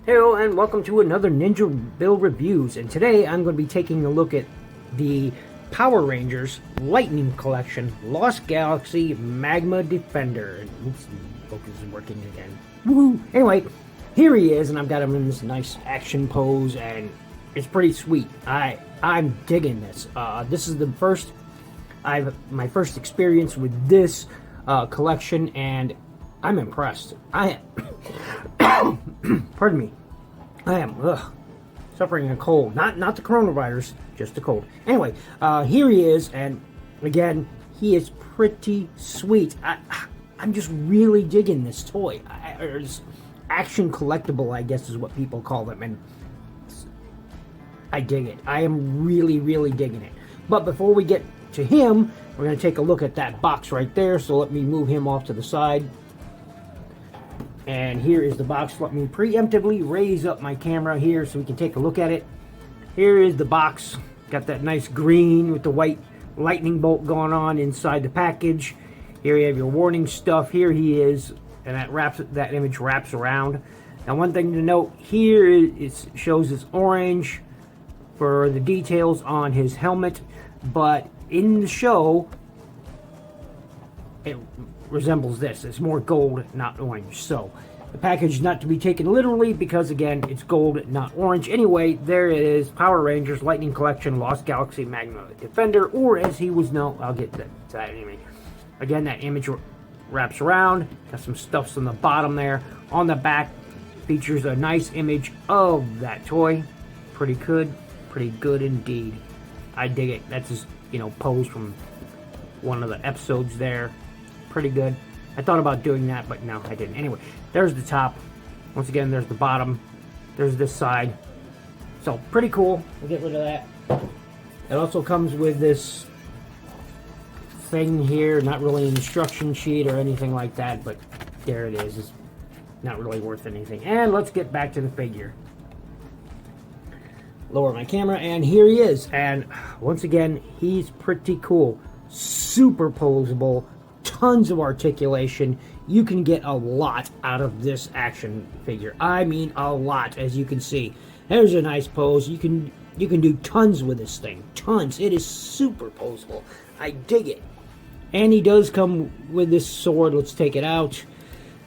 Hello and welcome to another Ninjabill Reviews, and today I'm going to be taking a look at the Power Rangers Lightning Collection Lost Galaxy Magna Defender. Oops, focus is working again. Woohoo! Anyway, here he is, and I've got him in this nice action pose, and it's pretty sweet. I'm digging this. This is my first experience with this collection, and I'm impressed. Pardon me. I am suffering a cold. Not the coronavirus, just a cold. Anyway, here he is, and again, he is pretty sweet. I'm just really digging this toy. Or this action collectible, I guess is what people call them, and I dig it. I am really, really digging it. But before we get to him, we're going to take a look at that box right there, so let me move him off to the side. And here is the box. Let me preemptively raise up my camera here so we can take a look at it. Here is the box. Got that nice green with the white lightning bolt going on inside the package. Here you have your warning stuff. Here he is, and that image wraps around. Now, one thing to note here is it shows this orange for the details on his helmet, but in the show it resembles this. It's more gold, not orange. So the package is not to be taken literally because, again, it's gold, not orange. Anyway, there it is. Power Rangers Lightning Collection Lost Galaxy Magna Defender, or as he was known, I'll get to that anyway. Again, that image wraps around. Got some stuffs on the bottom there. On the back features a nice image of that toy. Pretty good indeed. I dig it. That's just, pose from one of the episodes there. Pretty good. I thought about doing that, but no, I didn't. Anyway, there's the top. Once again, there's the bottom. There's this side. So, pretty cool. We'll get rid of that. It also comes with this thing here. Not really an instruction sheet or anything like that, but there it is. It's not really worth anything. And let's get back to the figure. Lower my camera, and here he is. And once again, he's pretty cool. Super posable. Tons of articulation. You can get a lot out of this action figure. I mean a lot, as you can see. There's a nice pose. You can do tons with this thing. Tons. It is super posable. I dig it. And he does come with this sword. Let's take it out.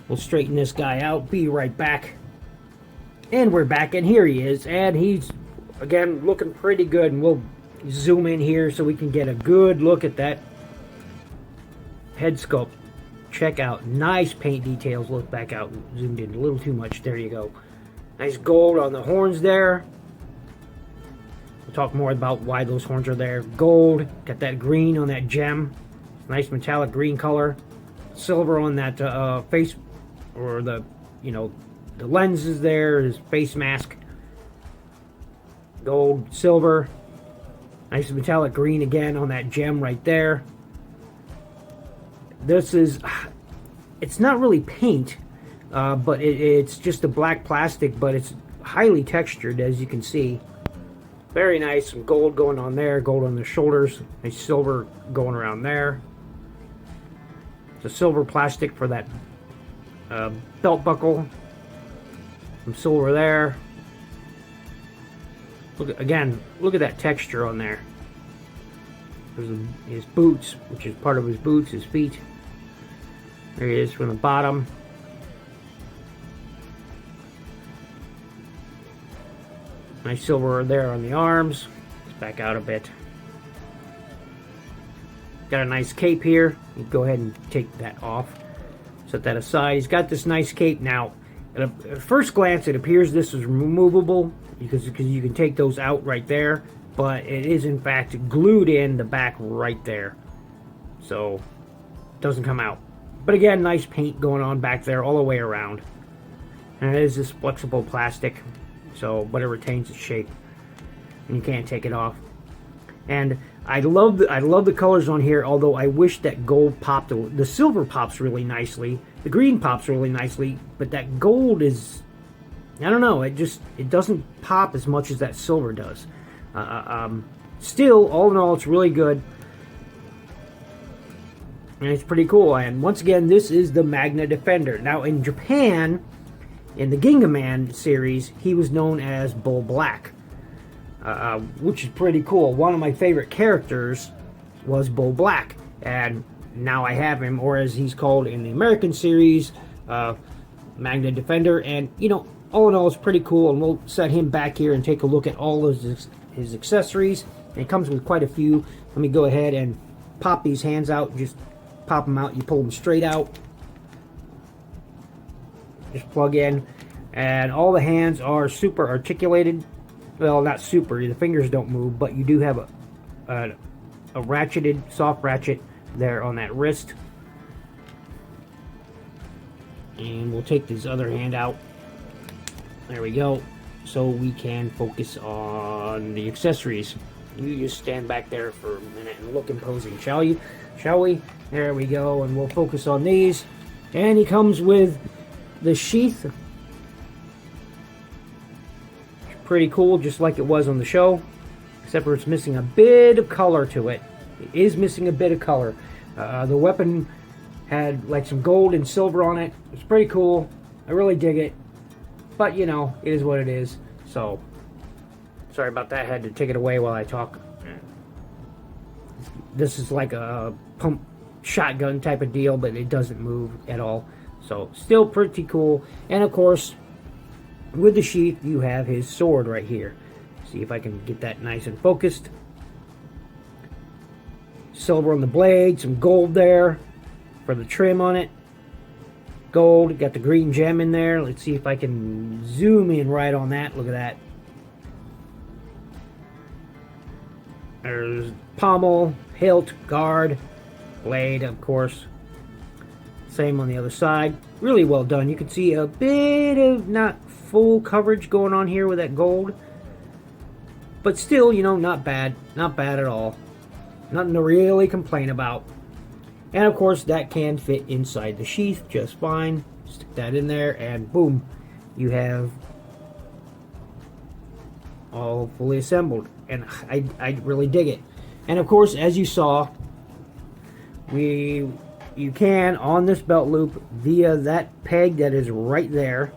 We'll straighten this guy out. Be right back. And we're back, and here he is. And he's, again, looking pretty good. And we'll zoom in here so we can get a good look at that head sculpt. Check out. Nice paint details. Look back out. Zoomed in a little too much. There you go. Nice gold on the horns there. We'll talk more about why those horns are there. Gold. Got that green on that gem. Nice metallic green color. Silver on that face, or the lenses there. His face mask. Gold, silver. Nice metallic green again on that gem right there. This is, it's not really paint, but it's just a black plastic, but it's highly textured, as you can see. Very nice. Some gold going on there, gold on the shoulders, nice silver going around there. It's a silver plastic for that belt buckle. Some silver there. Look at that texture on there. There's his boots, which is part of his boots, his feet. There he is from the bottom. Nice silver there on the arms. Let's back out a bit. Got a nice cape here. You go ahead and take that off. Set that aside. He's got this nice cape now. At first glance, it appears this is removable because you can take those out right there. But it is, in fact, glued in the back right there. So, it doesn't come out. But again, nice paint going on back there all the way around. And it is this flexible plastic, but it retains its shape. And you can't take it off. And I love the colors on here, although I wish that gold popped. The silver pops really nicely. The green pops really nicely. But that gold is, I don't know, it doesn't pop as much as that silver does. Still, all in all, it's really good. And it's pretty cool. And once again, this is the Magna Defender. Now, in Japan, In the Ginga Man series, he was known as Bull Black, which is pretty cool. One of my favorite characters was Bull Black, and now I have him, or as he's called in the American series, Magna Defender. And you know, all in all, it's pretty cool. And we'll set him back here and take a look at all of his accessories. And it comes with quite a few. Let me go ahead and pop these hands out. Just pop them out. You pull them straight out. Just plug in, and all the hands are super articulated. Well, not super, the fingers don't move, but you do have a ratcheted, soft ratchet there on that wrist. And we'll take this other hand out. There we go. So we can focus on the accessories. You just stand back there for a minute and look imposing, shall you? Shall we? There we go, and we'll focus on these. And he comes with the sheath. Pretty cool, just like it was on the show, except for it's missing a bit of color to it. It is missing a bit of color. The weapon had like some gold and silver on it. It's pretty cool. I really dig it. But you know, it is what it is. So, sorry about that. I had to take it away while I talk. This is like a pump shotgun type of deal, but it doesn't move at all. So, still pretty cool. And of course, with the sheath, you have his sword right here. See if I can get that nice and focused. Silver on the blade, some gold there for the trim on it. Gold, got the green gem in there. Let's see if I can zoom in right on that. Look at that. There's pommel, hilt, guard, blade, of course. Same on the other side. Really well done. You can see a bit of not full coverage going on here with that gold. But still, you know, not bad. Not bad at all. Nothing to really complain about. And of course, that can fit inside the sheath just fine. Stick that in there and boom. You have all fully assembled. And I really dig it. And of course, as you saw, you can, on this belt loop, via that peg that is right there,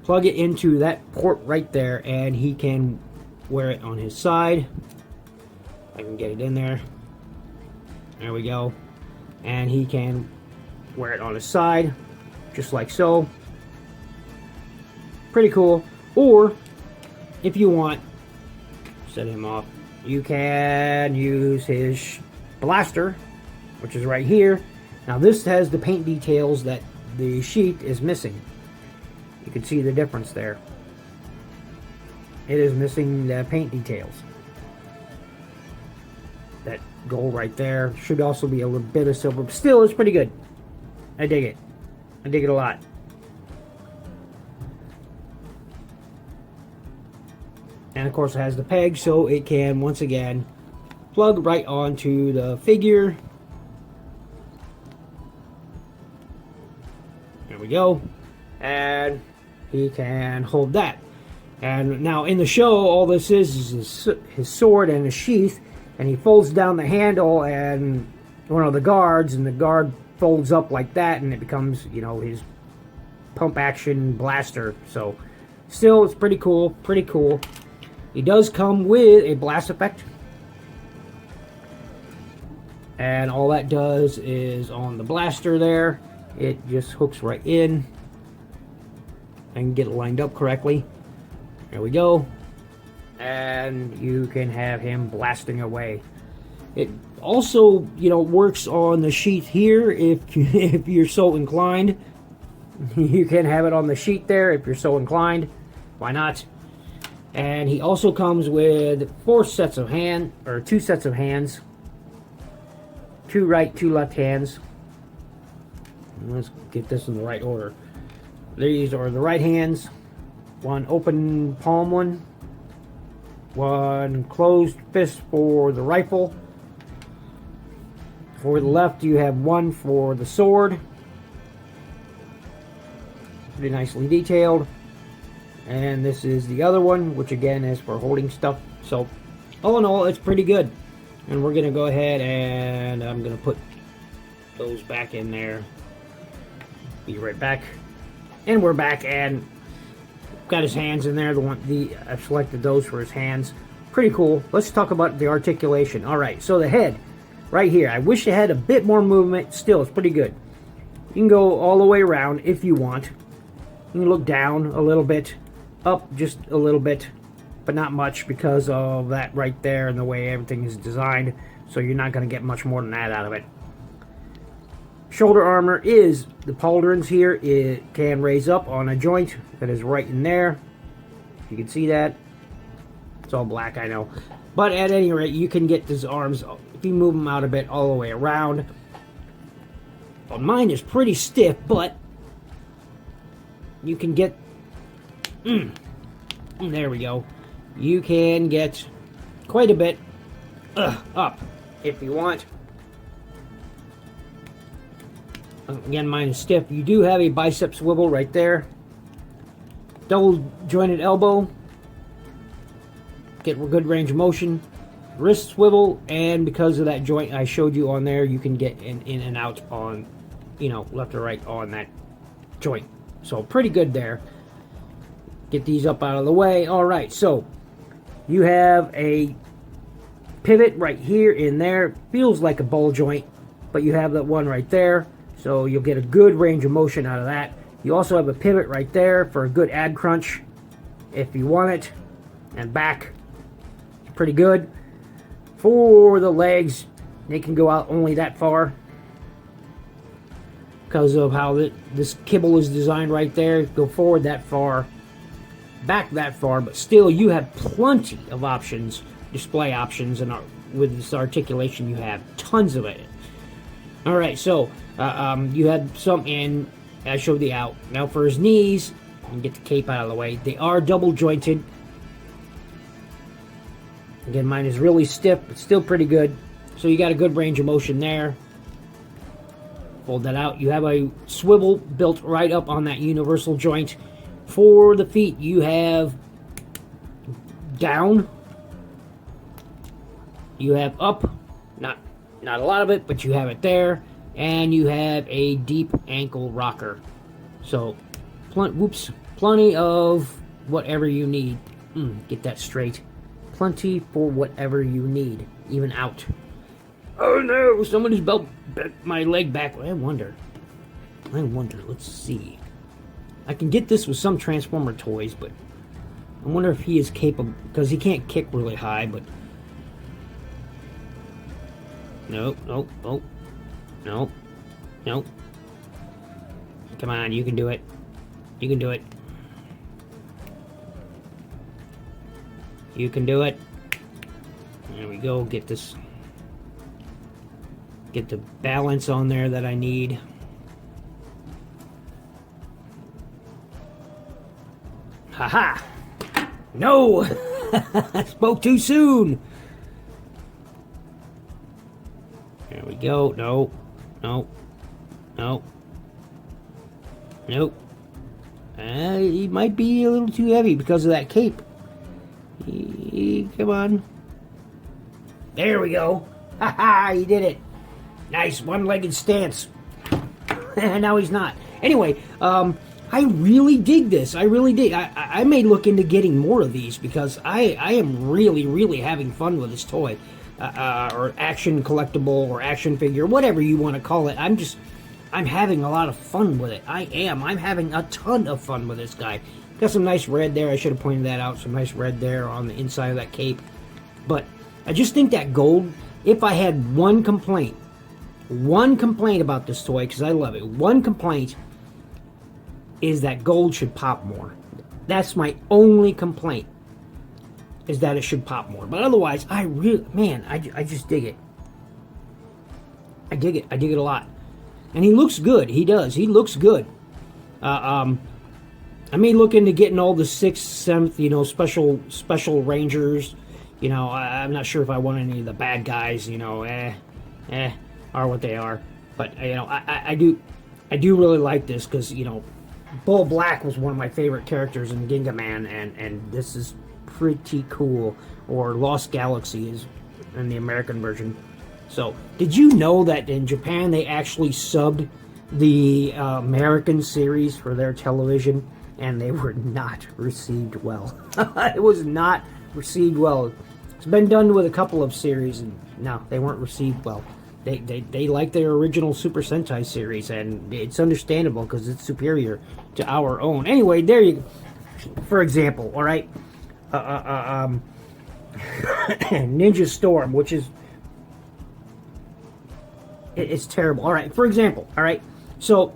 plug it into that port right there, and he can wear it on his side. I can get it in there. There we go. And he can wear it on his side, just like so. Pretty cool. Or, if you want, set him off, you can use his blaster, which is right here. Now this has the paint details that the sheath is missing. You can see the difference there. It is missing the paint details. That gold right there. Should also be a little bit of silver, but still it's pretty good. I dig it. I dig it a lot. And of course it has the peg, so it can once again plug right onto the figure. There we go. And he can hold that. And now in the show, all this is his sword and his sheath. And he folds down the handle and one of the guards, and the guard folds up like that, and it becomes, you know, his pump action blaster. So still, it's pretty cool. Pretty cool. He does come with a blast effect. And all that does is on the blaster there, it just hooks right in. I can get it lined up correctly. There we go. And you can have him blasting away. It also, you know, works on the sheath here if you're so inclined. You can have it on the sheet there if you're so inclined. Why not? And he also comes with two sets of hands. 2 right, 2 left hands. Let's get this in the right order. These are the right hands. One open palm one. One closed fist for the rifle. For the left, you have one for the sword. Pretty nicely detailed. And this is the other one, which again is for holding stuff. So, all in all, it's pretty good. And we're going to go ahead and I'm going to put those back in there. Be right back. And we're back, and got his hands in there. I've selected those for his hands. Pretty cool. Let's talk about the articulation. All right, so the head right here. I wish it had a bit more movement. Still, it's pretty good. You can go all the way around if you want. You can look down a little bit, up just a little bit, but not much because of that right there and the way everything is designed. So you're not going to get much more than that out of it. Shoulder armor is the pauldrons here. It can raise up on a joint that is right in there. You can see that. It's all black, I know. But at any rate, you can get these arms, if you move them out a bit, all the way around. Well, mine is pretty stiff, but you can get... there we go. You can get quite a bit up if you want. Again, mine is stiff. You do have a bicep swivel right there. Double jointed elbow. Get a good range of motion. Wrist swivel, and because of that joint I showed you on there, you can get in and out on, left or right on that joint. So pretty good there. Get these up out of the way. All right, so you have a pivot right here in there. Feels like a ball joint, but you have that one right there. So you'll get a good range of motion out of that. You also have a pivot right there for a good ad crunch if you want it. And back, pretty good. For the legs, they can go out only that far because of how this kibble is designed right there. Go forward that far, back that far, but still you have plenty of options, display options, and with this articulation you have tons of it. All right, so you had some in. I showed the out. Now for his knees, and get the cape out of the way. They are double jointed. Again, mine is really stiff, but still pretty good. So you got a good range of motion there. Fold that out. You have a swivel built right up on that universal joint. For the feet, you have down. You have up. Not a lot of it, but you have it there. And you have a deep ankle rocker. So, plenty of whatever you need. Get that straight. Plenty for whatever you need, even out. Oh no, somebody's bent my leg back. I wonder, let's see. I can get this with some Transformer toys, but I wonder if he is capable, because he can't kick really high, but... Nope. Come on, you can do it. You can do it. You can do it. There we go. Get the balance on there that I need. Haha! No! I spoke too soon! There we go. No. Nope. He might be a little too heavy because of that cape. Come on. There we go. Haha, he did it. Nice one-legged stance. Now he's not. Anyway, I really dig this. I really dig. I may look into getting more of these because I am really, really having fun with this toy. Or action collectible or action figure, whatever you want to call it. I'm having a lot of fun with it. I'm having a ton of fun with this guy. Got some nice red there. I should have pointed that out. Some nice red there on the inside of that cape. But I just think that gold, if I had one complaint about this toy, because I love it, one complaint is that gold should pop more. That's my only complaint, is that it should pop more. But otherwise, I just dig it. I dig it. I dig it a lot. And he looks good. He does. He looks good. I may look into getting all the 6th, 7th, special Rangers. I'm not sure if I want any of the bad guys, are what they are. But, I do really like this because, Bull Black was one of my favorite characters in Ginga Man, and this is pretty cool. Or Lost Galaxy is in the American version. So, did you know that in Japan they actually subbed the American series for their television, and they were not received well. It was not received well. It's been done with a couple of series, and no, they weren't received well. They like their original Super Sentai series, and it's understandable because it's superior to our own. Anyway, there you go. For example, all right, Ninja Storm, which is it's terrible. All right, for example, all right, so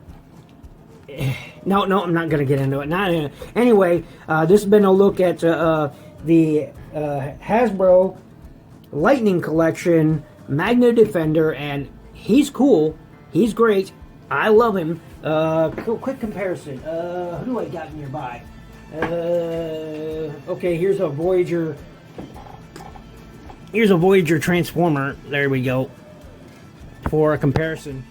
no, I'm not gonna get into it. Anyway, this has been a look at the Hasbro Lightning Collection Magna Defender, and he's cool. He's great. I love him. Quick comparison. Who do I got nearby? Okay, here's a Voyager. Here's a Voyager Transformer. There we go. For a comparison,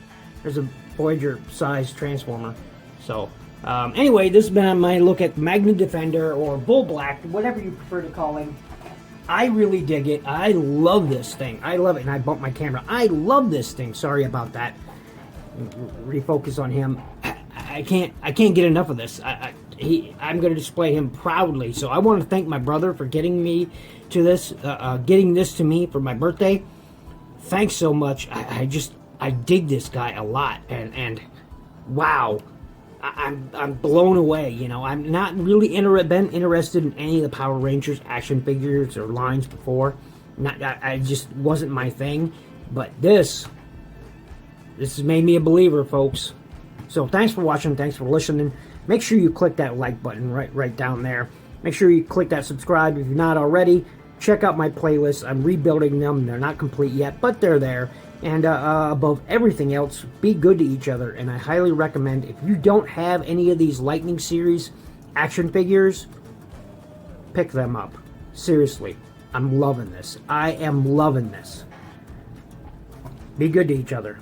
there's a Voyager size Transformer. So, anyway, this has been my look at Magna Defender, or Bull Black, whatever you prefer to call him. I really dig it. I love this thing. I love it. And I bumped my camera. I love this thing. Sorry about that. Refocus on him. I can't get enough of this. I'm going to display him proudly. So I want to thank my brother for getting me to this, getting this to me for my birthday. Thanks so much. I dig this guy a lot, and wow, I'm blown away. You know, I'm not really been interested in any of the Power Rangers action figures or lines before. I just wasn't my thing. But this has made me a believer, folks. So thanks for watching. Thanks for listening. Make sure you click that like button right down there. Make sure you click that subscribe if you're not already. Check out my playlists. I'm rebuilding them. They're not complete yet, but they're there. And above everything else, be good to each other. And I highly recommend, if you don't have any of these Lightning Series action figures, pick them up. Seriously, I'm loving this. I am loving this. Be good to each other.